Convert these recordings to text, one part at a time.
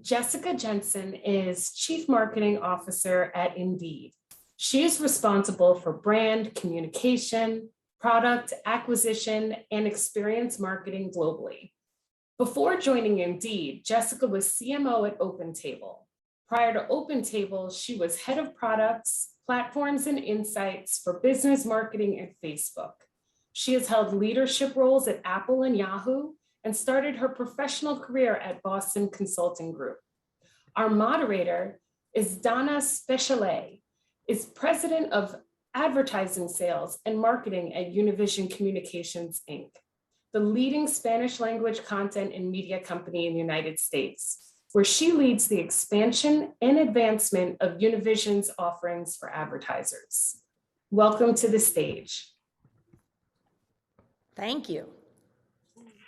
Jessica Jensen is Chief Marketing Officer at Indeed. She is responsible for brand communication, product acquisition, and experience marketing globally. Before joining Indeed, Jessica was CMO at OpenTable. Prior to OpenTable, she was head of products, platforms, and insights for business marketing at Facebook. She has held leadership roles at Apple and Yahoo, and started her professional career at Boston Consulting Group. Our moderator is Donna Speciale, is president of advertising sales and marketing at Univision Communications, Inc., the leading Spanish language content and media company in the United States, where she leads the expansion and advancement of Univision's offerings for advertisers. Welcome to the stage. Thank you.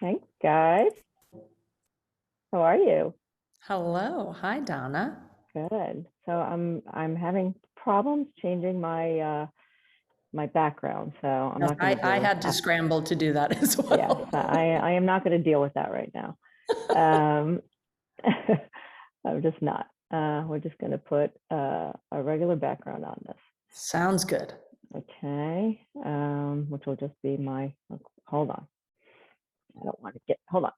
Hey guys, how are you? Hello, hi Donna. Good. So I'm having problems changing my my background, so I'm not going to. I had to scramble to do that as well. Yes, I am not going to deal with that right now. I'm just not. We're just going to put a regular background on this. Sounds good. Okay, which will just be my. Hold on. I don't want to get, hold on.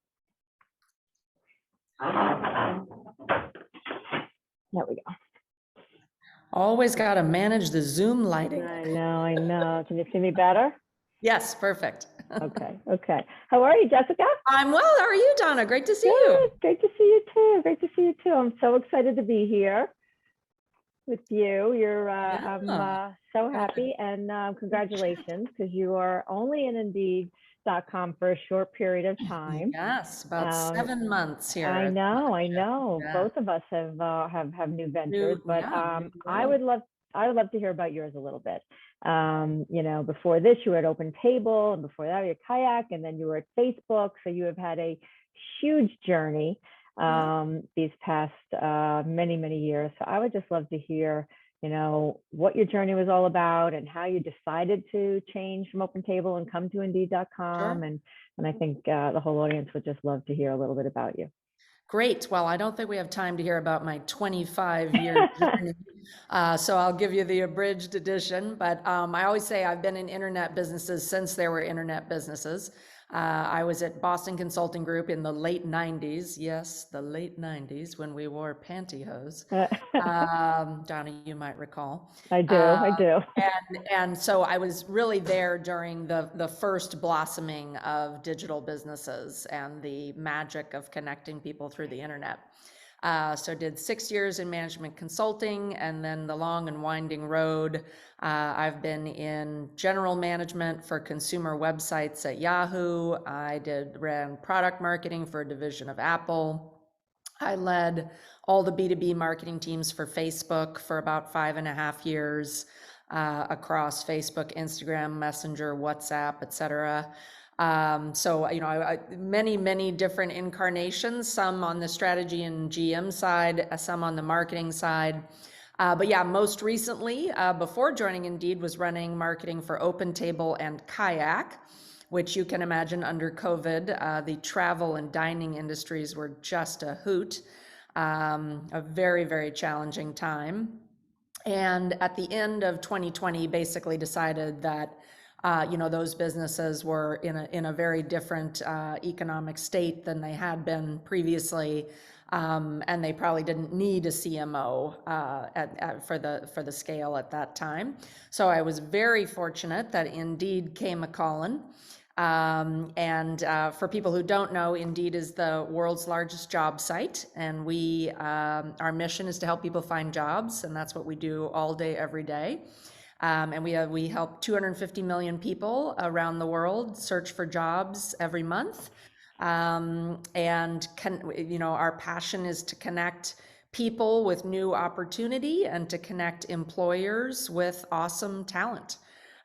There we go. Always got to manage the Zoom lighting. I know. Can you see me better? Yes, perfect. Okay. How are you, Jessica? I'm well. How are you, Donna? Great to see you. Great to see you too. I'm so excited to be here with you. I'm so happy, and congratulations, because you are only in Indeed.com for a short period of time. Yes, about 7 months here. I know. Yeah. Both of us have new ventures, but I would love to hear about yours a little bit. Before this, you were at OpenTable, and before that, you were at Kayak, and then you were at Facebook. So you have had a huge journey these past many years. So I would just love to hear, what your journey was all about and how you decided to change from OpenTable and come to Indeed.com. Sure. And I think the whole audience would just love to hear a little bit about you. Great. Well, I don't think we have time to hear about my 25-year journey, so I'll give you the abridged edition. But I always say I've been in internet businesses since there were internet businesses. I was at Boston Consulting Group in the late 90s. Yes, the late 90s, when we wore pantyhose. Donna, you might recall. I do. And so I was really there during the first blossoming of digital businesses and the magic of connecting people through the internet. So did 6 years in management consulting, and then the long and winding road. I've been in general management for consumer websites at Yahoo. I ran product marketing for a division of Apple. I led all the B2B marketing teams for Facebook for about 5.5 years across Facebook, Instagram, Messenger, WhatsApp, etc. So, many different incarnations, some on the strategy and GM side, some on the marketing side. But yeah, most recently, before joining Indeed, was running marketing for OpenTable and Kayak, which you can imagine under COVID, the travel and dining industries were just a hoot, a very, very challenging time. And at the end of 2020, basically decided that those businesses were in a very different economic state than they had been previously, and they probably didn't need a CMO for the scale at that time. So I was very fortunate that Indeed came a-calling. And for people who don't know, Indeed is the world's largest job site, and our mission is to help people find jobs, and that's what we do all day, every day. And we help 250 million people around the world search for jobs every month. Our passion is to connect people with new opportunity and to connect employers with awesome talent.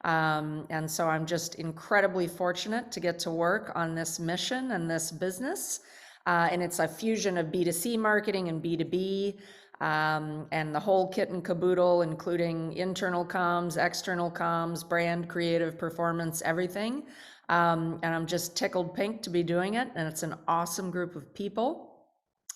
And so I'm just incredibly fortunate to get to work on this mission and this business. And it's a fusion of B2C marketing and B2B. And the whole kit and caboodle, including internal comms, external comms, brand, creative, performance, everything. And I'm just tickled pink to be doing it. And it's an awesome group of people.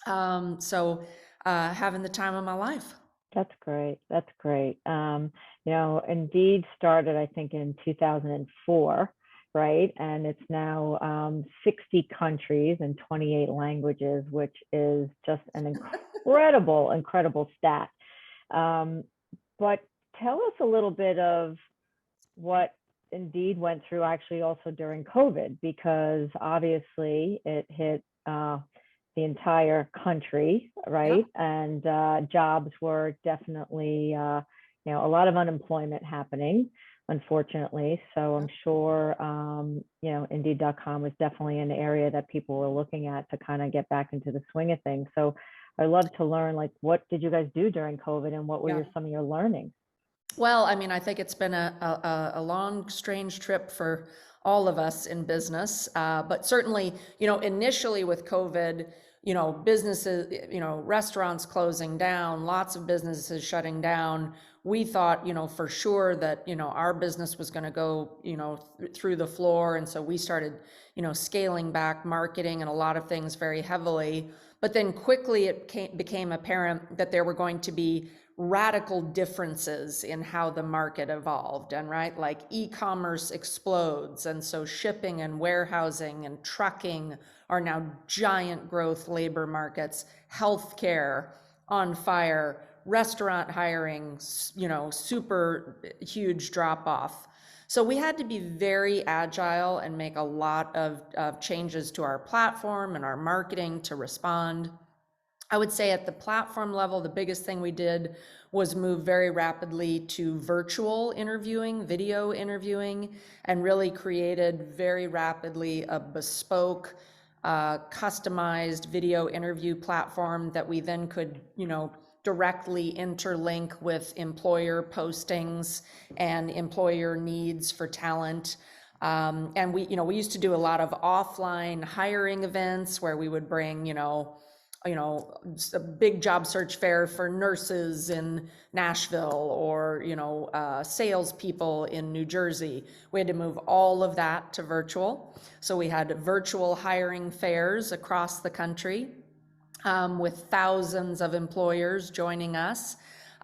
So having the time of my life. That's great. That's great. Indeed started, I think, in 2004, right? And it's now 60 countries and 28 languages, which is just an incredible stat. But tell us a little bit of what Indeed went through actually also during COVID, because obviously it hit the entire country, right? And jobs were definitely, a lot of unemployment happening, unfortunately. So I'm sure, Indeed.com was definitely an area that people were looking at to kind of get back into the swing of things. So I'd love to learn, like, what did you guys do during COVID and what were some of your learnings? Well, I mean, I think it's been a long, strange trip for all of us in business. But certainly, initially with COVID, businesses, restaurants closing down, lots of businesses shutting down. We thought, for sure that, our business was going to go, through the floor. And so we started, scaling back marketing and a lot of things very heavily. But then quickly it became apparent that there were going to be radical differences in how the market evolved. And right, like e-commerce explodes. And so shipping and warehousing and trucking are now giant growth labor markets. Healthcare on fire, restaurant hiring, super huge drop off. So we had to be very agile and make a lot of changes to our platform and our marketing to respond. I would say at the platform level, the biggest thing we did was move very rapidly to virtual interviewing, video interviewing, and really created very rapidly a bespoke, customized video interview platform that we then could, directly interlink with employer postings and employer needs for talent. And we used to do a lot of offline hiring events where we would bring, a big job search fair for nurses in Nashville or, salespeople in New Jersey. We had to move all of that to virtual. So we had virtual hiring fairs across the country with thousands of employers joining us.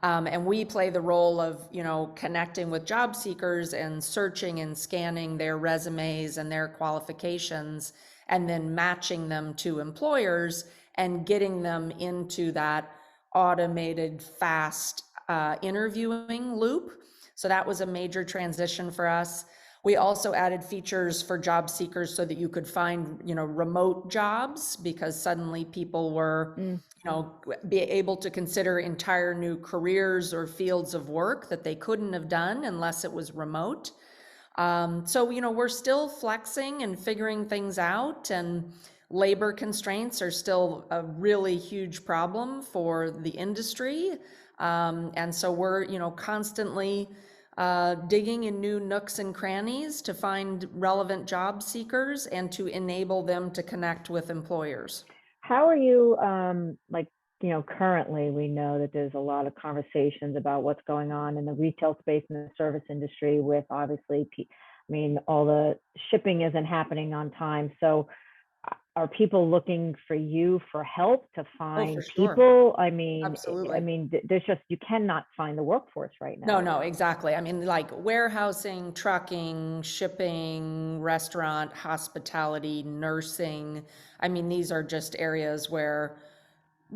And we play the role of, connecting with job seekers and searching and scanning their resumes and their qualifications, and then matching them to employers and getting them into that automated, fast interviewing loop. So that was a major transition for us. We also added features for job seekers so that you could find, remote jobs, because suddenly people were, be able to consider entire new careers or fields of work that they couldn't have done unless it was remote. So, we're still flexing and figuring things out, and labor constraints are still a really huge problem for the industry. And so we're, constantly digging in new nooks and crannies to find relevant job seekers and to enable them to connect with employers. How are you, currently we know that there's a lot of conversations about what's going on in the retail space and the service industry with obviously, all the shipping isn't happening on time. So are people looking for you for help to find people? Absolutely. There's just, you cannot find the workforce right now. No, exactly. Like warehousing, trucking, shipping, restaurant, hospitality, nursing. These are just areas where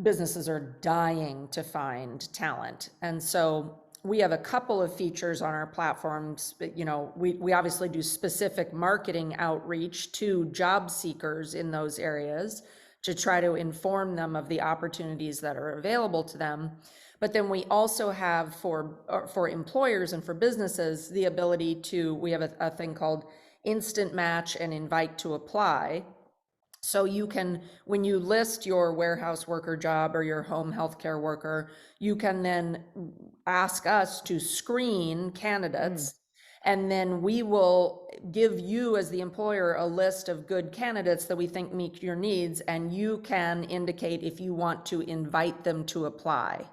businesses are dying to find talent. And so we have a couple of features on our platforms. We obviously do specific marketing outreach to job seekers in those areas to try to inform them of the opportunities that are available to them. But then we also have for employers and for businesses the ability to, we have a thing called instant match and invite to apply. So you can, when you list your warehouse worker job or your home healthcare worker, you can then ask us to screen candidates, and then we will give you as the employer a list of good candidates that we think meet your needs, and you can indicate if you want to invite them to apply.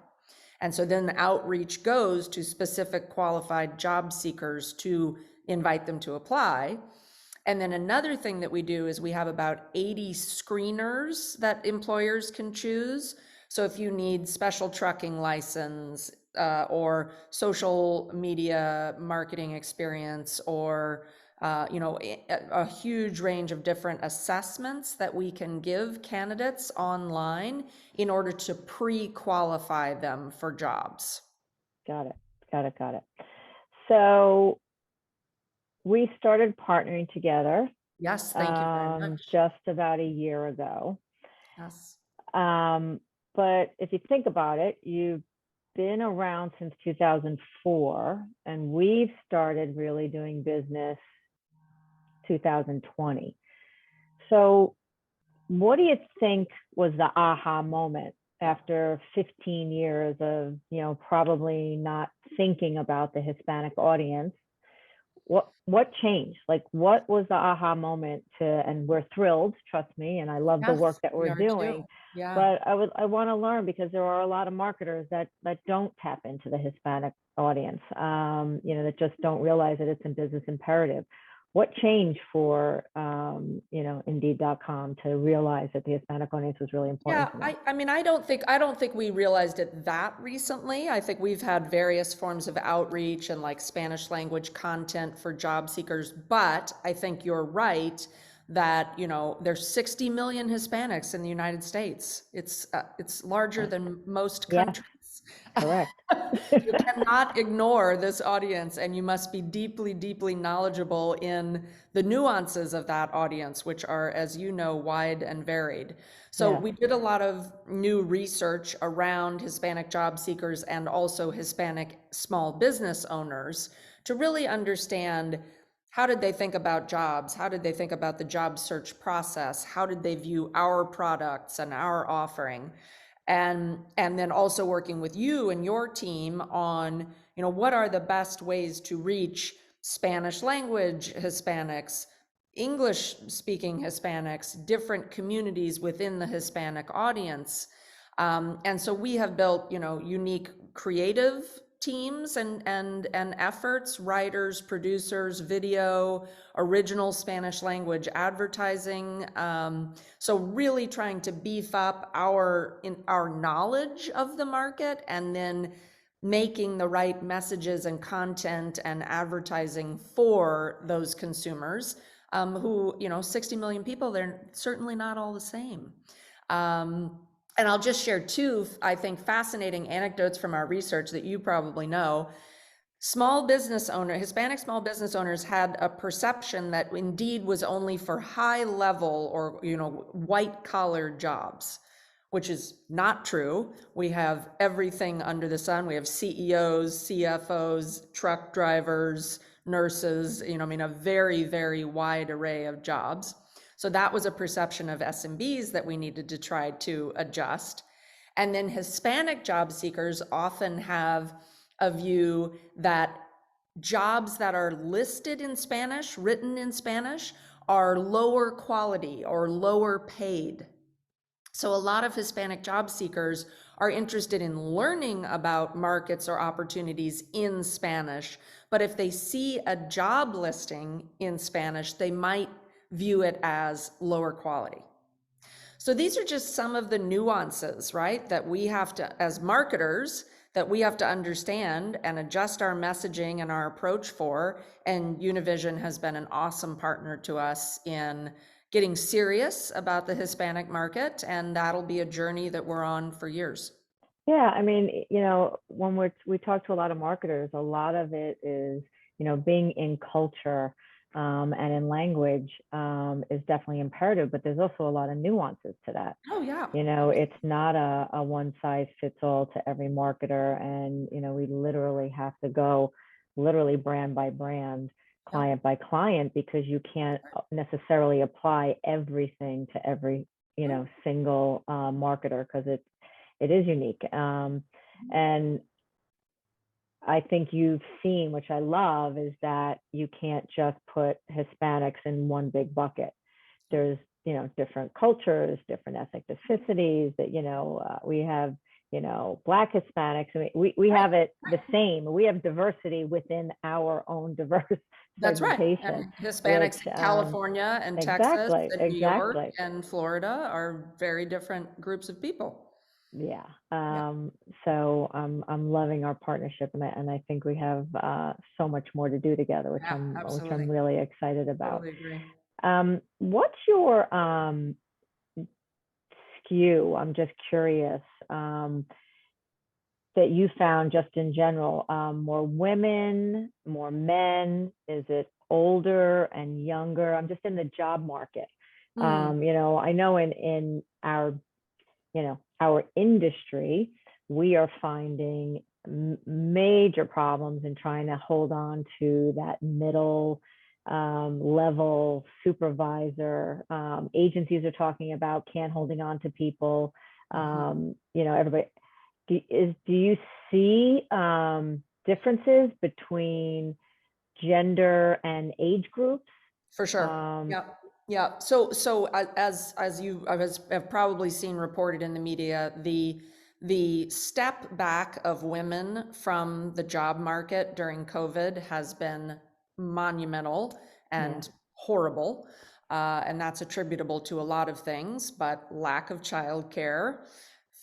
And so then the outreach goes to specific qualified job seekers to invite them to apply. And then another thing that we do is we have about 80 screeners that employers can choose. So if you need special trucking license, or social media marketing experience, or a huge range of different assessments that we can give candidates online in order to pre-qualify them for jobs. Got it. So we started partnering together. Yes, thank you very much. Just about a year ago. Yes. But if you think about it, you've been around since 2004, and we've started really doing business 2020. So what do you think was the aha moment after 15 years of, probably not thinking about the Hispanic audience? What changed? Like, what was the aha moment and we're thrilled, trust me, and I love the work that we're doing. Yeah. But I want to learn, because there are a lot of marketers that don't tap into the Hispanic audience, that just don't realize that it's a business imperative. What changed for Indeed.com to realize that the Hispanic audience was really important? Yeah, I don't think we realized it that recently. I think we've had various forms of outreach and like Spanish language content for job seekers, but I think you're right that, there's 60 million Hispanics in the United States. It's larger than most countries. Correct. You cannot ignore this audience, and you must be deeply, deeply knowledgeable in the nuances of that audience, which are, as you know, wide and varied. So we did a lot of new research around Hispanic job seekers and also Hispanic small business owners to really understand, how did they think about jobs? How did they think about the job search process? How did they view our products and our offering? And then also working with you and your team on, what are the best ways to reach Spanish language Hispanics, English speaking Hispanics, different communities within the Hispanic audience. And so we have built, unique creative teams and efforts, writers, producers, video, original Spanish language advertising. So really trying to beef up our knowledge of the market, and then making the right messages and content and advertising for those consumers, who, 60 million people, they're certainly not all the same. And I'll just share two, I think, fascinating anecdotes from our research that you probably know. Hispanic small business owners had a perception that Indeed was only for high level or, white collar jobs, which is not true. We have everything under the sun. We have CEOs, CFOs, truck drivers, nurses, a very, very wide array of jobs. So that was a perception of SMBs that we needed to try to adjust. And then Hispanic job seekers often have a view that jobs that are listed in Spanish, written in Spanish, are lower quality or lower paid. So a lot of Hispanic job seekers are interested in learning about markets or opportunities in Spanish, but if they see a job listing in Spanish, they might view it as lower quality. So these are just some of the nuances, right, that we have to, as marketers, that we have to understand and adjust our messaging and our approach for. And Univision has been an awesome partner to us in getting serious about the Hispanic market, and that'll be a journey that we're on for years. Yeah, when we talk to a lot of marketers, a lot of it is, being in culture and in language is definitely imperative, but there's also a lot of nuances to that. Oh yeah. It's not a one size fits all to every marketer, and we literally have to go brand by brand, client by client, because you can't necessarily apply everything to every single marketer, because it is unique. And I think you've seen, which I love, is that you can't just put Hispanics in one big bucket. There's different cultures, different ethnicities that we have Black Hispanics. I mean, we have it the same. We have diversity within our own diverse That's right. segmentation. And Hispanics which, in California and Texas exactly, and New York exactly. and Florida are very different groups of people. Yeah. Yeah. So I'm loving our partnership, and I think we have so much more to do together, which Yeah, I'm absolutely. really excited about. Totally agree. What's your skew? I'm just curious, that you found just in general, more women, more men? Is it older and younger? I'm just in the job market. I know in our our industry, we are finding major problems in trying to hold on to that middle level supervisor. Agencies are talking about can't holding on to people. Everybody, do you see differences between gender and age groups? For sure. Yeah. Yeah. So as you have probably seen reported in the media, the step back of women from the job market during COVID has been monumental and horrible. And that's attributable to a lot of things, but lack of childcare,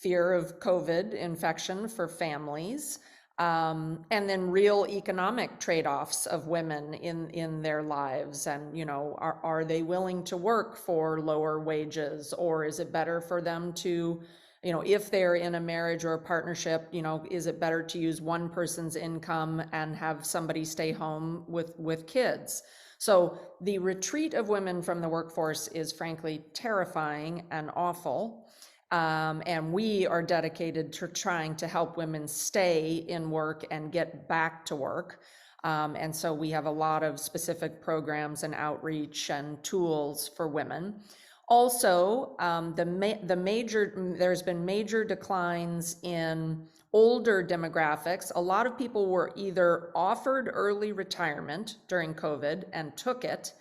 fear of COVID infection for families, and then real economic trade-offs of women in their lives. And are they willing to work for lower wages, or is it better for them to, if they're in a marriage or a partnership, is it better to use one person's income and have somebody stay home with kids? So the retreat of women from the workforce is frankly terrifying and awful. And we are dedicated to trying to help women stay in work and get back to work. And so we have a lot of specific programs and outreach and tools for women. Also, there's been major declines in older demographics. A lot of people were either offered early retirement during COVID and took it,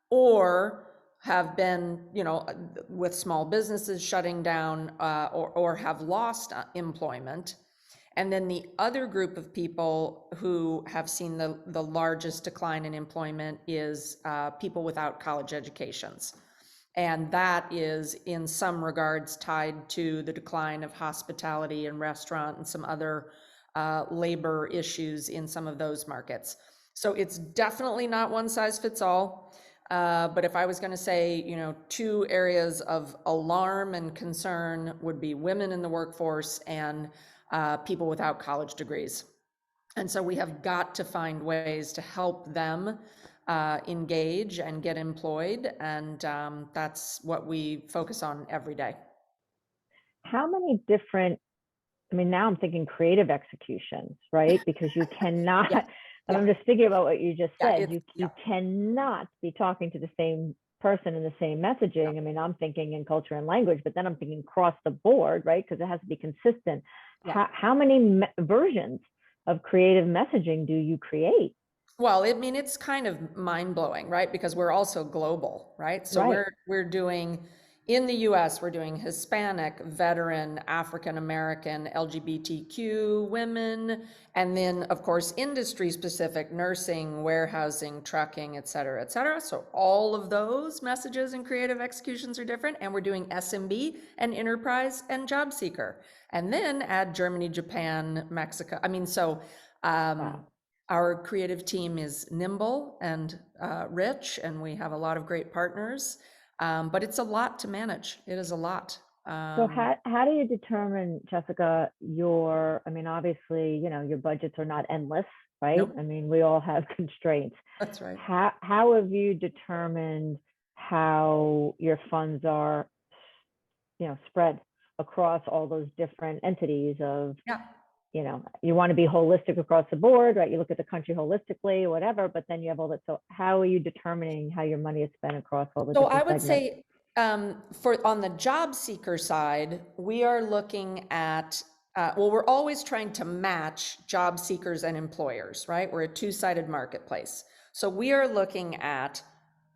or have been, with small businesses shutting down, or have lost employment. And then the other group of people who have seen the largest decline in employment is people without college educations. And that is in some regards tied to the decline of hospitality and restaurant and some other labor issues in some of those markets. So it's definitely not one size fits all. But if I was going to say, two areas of alarm and concern would be women in the workforce and people without college degrees. And so we have got to find ways to help them engage and get employed. And that's what we focus on every day. How many different, now I'm thinking creative executions, right? Because you cannot, I'm just thinking about what you just said. You cannot be talking to the same person in the same messaging. I'm thinking in culture and language, but then I'm thinking across the board, right? Because it has to be consistent. How many versions of creative messaging do you create? Well, it's kind of mind-blowing, right? Because we're also global, right? So we're doing, in the US, we're doing Hispanic, veteran, African-American, LGBTQ women, and then of course, industry specific, nursing, warehousing, trucking, et cetera, et cetera. So all of those messages and creative executions are different. And we're doing SMB and enterprise and job seeker. And then add Germany, Japan, Mexico. Our creative team is nimble and rich, and we have a lot of great partners, but it's a lot to manage. It is a lot. So how do you determine, Jessica, obviously, your budgets are not endless, right? Nope. We all have constraints. That's right. How have you determined how your funds are, spread across all those different entities of, you want to be holistic across the board, right? You look at the country holistically, whatever, but then you have all that. So how are you determining how your money is spent across all the different segments? So I would say, on the job seeker side, we are looking at, we're always trying to match job seekers and employers, right? We're a two-sided marketplace. So we are looking at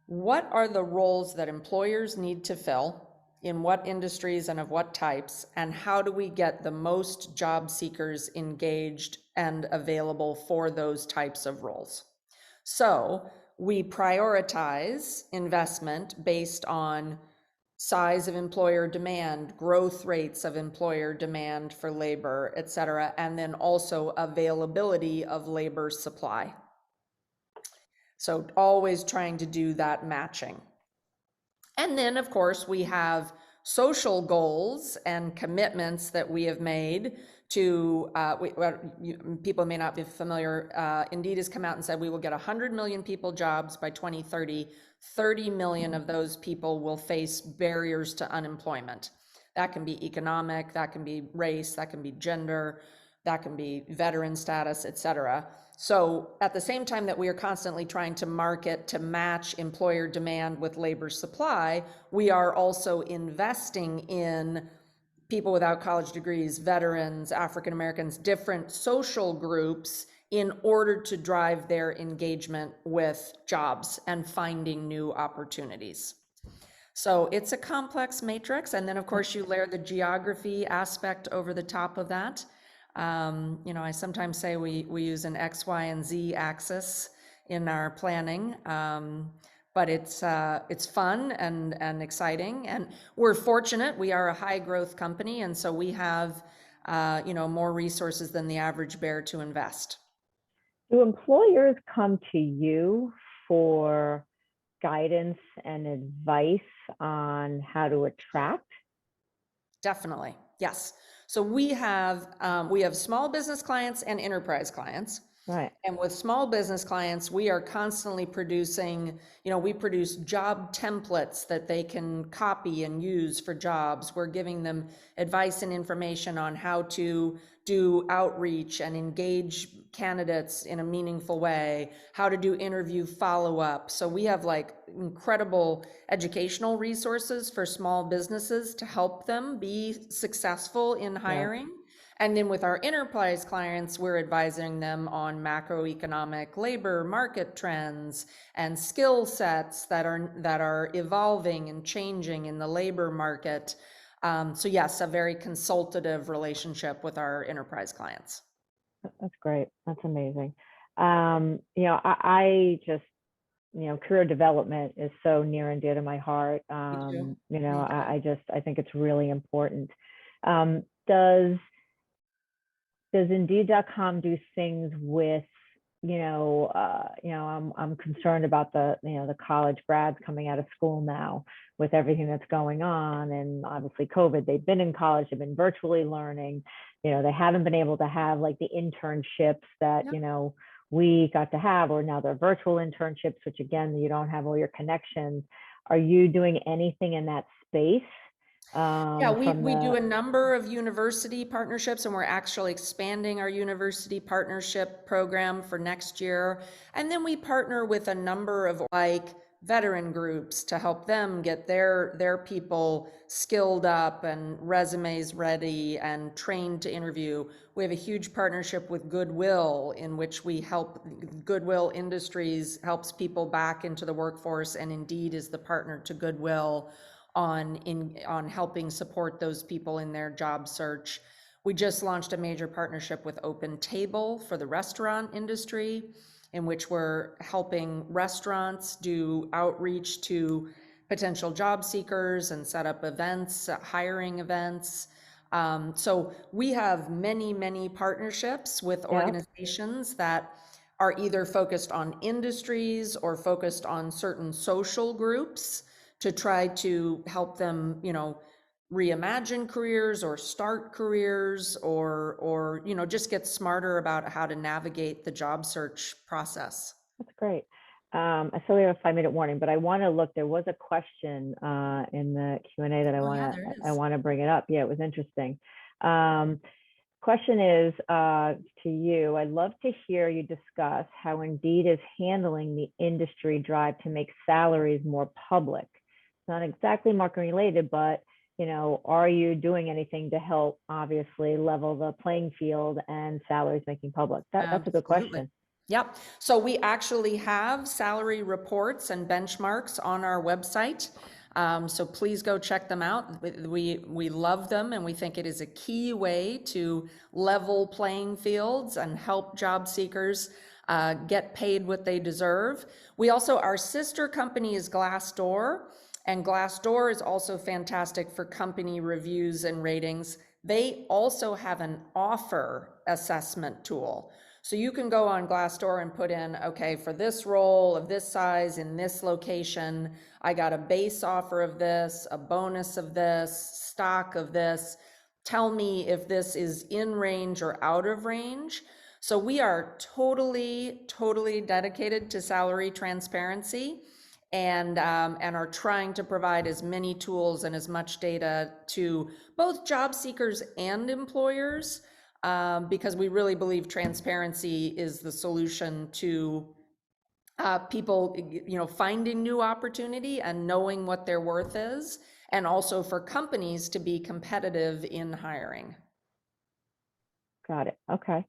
what are the roles that employers need to fill, in what industries and of what types, and how do we get the most job seekers engaged and available for those types of roles. So we prioritize investment based on size of employer demand, growth rates of employer demand for labor, et cetera, and then also availability of labor supply. So always trying to do that matching. And then, of course, we have social goals and commitments that we have made to, people may not be familiar, Indeed has come out and said we will get 100 million people jobs by 2030. 30 million of those people will face barriers to unemployment. That can be economic, that can be race, that can be gender, that can be veteran status, et cetera. So at the same time that we are constantly trying to market to match employer demand with labor supply, we are also investing in people without college degrees, veterans, African Americans, different social groups in order to drive their engagement with jobs and finding new opportunities. So it's a complex matrix. And then of course you layer the geography aspect over the top of that. I sometimes say we use an X, Y, and Z axis in our planning, but it's fun and exciting, and we're fortunate. We are a high growth company, and so we have more resources than the average bear to invest. Do employers come to you for guidance and advice on how to attract? Definitely, yes. So we have small business clients and enterprise clients. Right. And with small business clients, we are constantly producing, we produce job templates that they can copy and use for jobs. We're giving them advice and information on how to do outreach and engage candidates in a meaningful way, how to do interview follow-up. So we have like incredible educational resources for small businesses to help them be successful in hiring. Yeah. And then with our enterprise clients, we're advising them on macroeconomic labor market trends and skill sets that are evolving and changing in the labor market. So yes, a very consultative relationship with our enterprise clients. That's great. That's amazing. I just, career development is so near and dear to my heart. I think it's really important. Does Indeed.com do things with, I'm concerned about the college grads coming out of school now with everything that's going on, and obviously COVID, they've been in college, they've been virtually learning, they haven't been able to have like the internships that, yep. We got to have, or now they're virtual internships, which again, you don't have all your connections. Are you doing anything in that space? We do a number of university partnerships, and we're actually expanding our university partnership program for next year. And then we partner with a number of like veteran groups to help them get their people skilled up and resumes ready and trained to interview. We have a huge partnership with Goodwill, in which we help Goodwill Industries helps people back into the workforce, and Indeed is the partner to Goodwill on helping support those people in their job search. We just launched a major partnership with Open Table for the restaurant industry, in which we're helping restaurants do outreach to potential job seekers and set up events, hiring events. So we have many, many partnerships with organizations that are either focused on industries or focused on certain social groups to try to help them, reimagine careers or start careers or just get smarter about how to navigate the job search process. That's great. I saw we have a 5-minute warning, but I want to look. There was a question in the Q&A that I want to bring it up. Yeah, it was interesting. Question is to you. I'd love to hear you discuss how Indeed is handling the industry drive to make salaries more public. It's not exactly marketing related, but are you doing anything to help obviously level the playing field and salaries making public? That's a good question. Yep. So we actually have salary reports and benchmarks on our website. So please go check them out. We love them, and we think it is a key way to level playing fields and help job seekers get paid what they deserve. We also, our sister company is Glassdoor, and Glassdoor is also fantastic for company reviews and ratings. They also have an offer assessment tool. So you can go on Glassdoor and put in, okay, for this role of this size in this location, I got a base offer of this, a bonus of this, stock of this. Tell me if this is in range or out of range. So we are totally dedicated to salary transparency, and are trying to provide as many tools and as much data to both job seekers and employers, because we really believe transparency is the solution to people, finding new opportunity and knowing what their worth is, and also for companies to be competitive in hiring. Got it. Okay.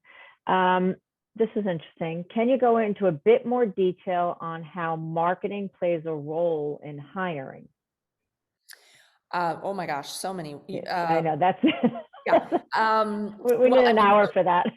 This is interesting. Can you go into a bit more detail on how marketing plays a role in hiring? Oh my gosh, so many. I know that's Yeah. we need an hour for that.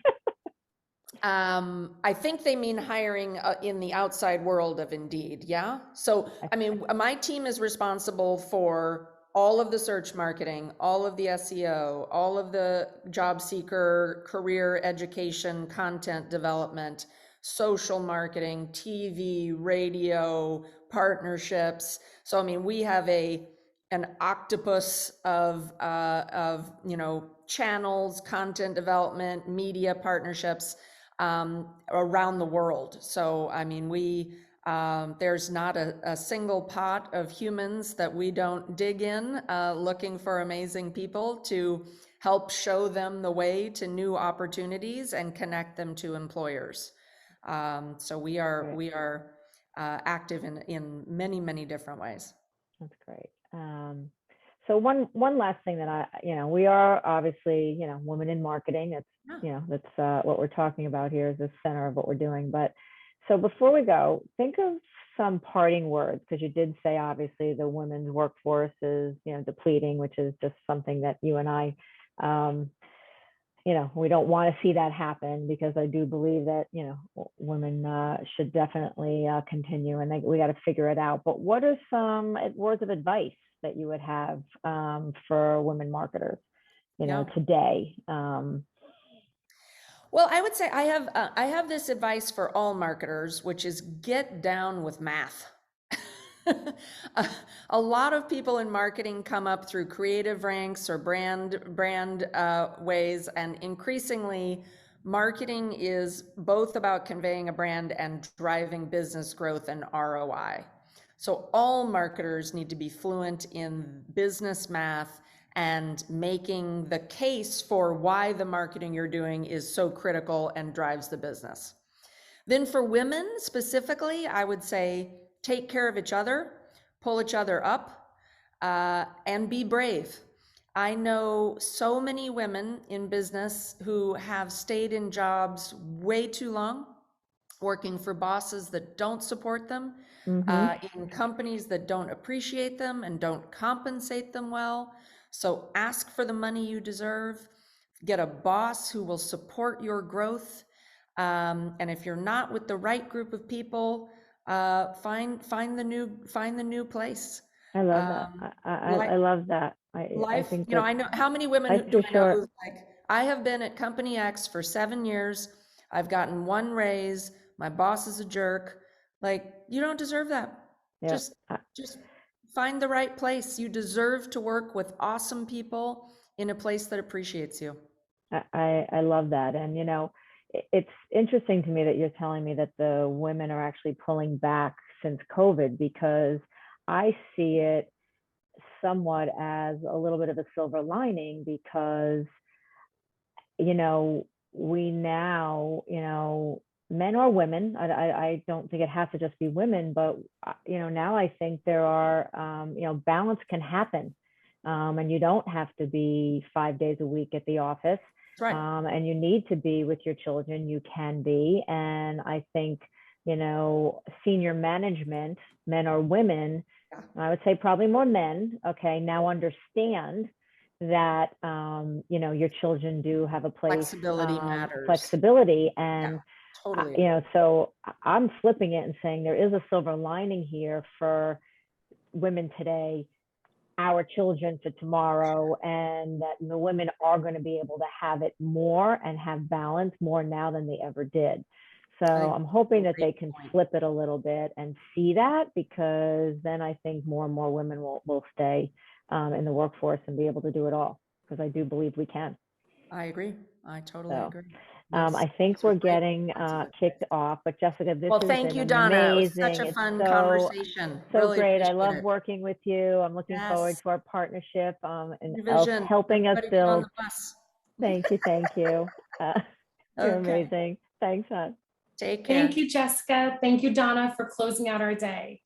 I think they mean hiring in the outside world of Indeed. Yeah. So, I mean, my team is responsible for all of the search marketing, all of the SEO, all of the job seeker career education, content development, social marketing, TV, radio, partnerships. So, I mean, we have an octopus of channels, content development, media partnerships around the world. So, I mean, there's not a single pot of humans that we don't dig in, looking for amazing people to help show them the way to new opportunities and connect them to employers. So we are active in many different ways. That's great. So one last thing that we are obviously, women in marketing. That's what we're talking about here is the center of what we're doing. But so before we go, think of some parting words, because you did say obviously the women's workforce is, depleting, which is just something that you and I, we don't want to see that happen, because I do believe that, women should definitely continue, and we got to figure it out. But what are some words of advice that you would have for women marketers, today? Well, I would say I have this advice for all marketers, which is get down with math. A lot of people in marketing come up through creative ranks or brand ways, and increasingly marketing is both about conveying a brand and driving business growth and ROI. So all marketers need to be fluent in business math and making the case for why the marketing you're doing is so critical and drives the business. Then for women specifically, I would say take care of each other, pull each other up, and be brave. I know so many women in business who have stayed in jobs way too long, working for bosses that don't support them, in companies that don't appreciate them and don't compensate them well. So ask for the money you deserve, get a boss who will support your growth. And if you're not with the right group of people, find the new place. I love that. I love that. I think I know how many women do I know who's like, I have been at company X for 7 years. I've gotten one raise. My boss is a jerk. Like, you don't deserve that. Yeah. Just find the right place. You deserve to work with awesome people in a place that appreciates you. I love that. And, it's interesting to me that you're telling me that the women are actually pulling back since COVID, because I see it somewhat as a little bit of a silver lining, because, we now, men or women, I don't think it has to just be women, but, now I think there are, balance can happen. And you don't have to be 5 days a week at the office. Right. And you need to be with your children. You can be. And I think, senior management, men or women, I would say probably more men. Okay, now understand that your children do have a place. Flexibility matters. Flexibility, and totally. so I'm flipping it and saying there is a silver lining here for women today, our children for tomorrow, and that the women are going to be able to have it more and have balance more now than they ever did. So I'm hoping that they can flip it a little bit and see that, because then I think more and more women will stay in the workforce and be able to do it all, because I do believe we can. I agree. I totally agree. I think we're getting kicked off, but Jessica, this has thank been you, Donna. amazing. It was such a fun conversation. So really great. I love it. working with you. I'm looking forward to our partnership and Univision, helping us build. Thank you. You're Okay. amazing. Thanks, hon. Take care. Thank you, Jessica. Thank you, Donna, for closing out our day.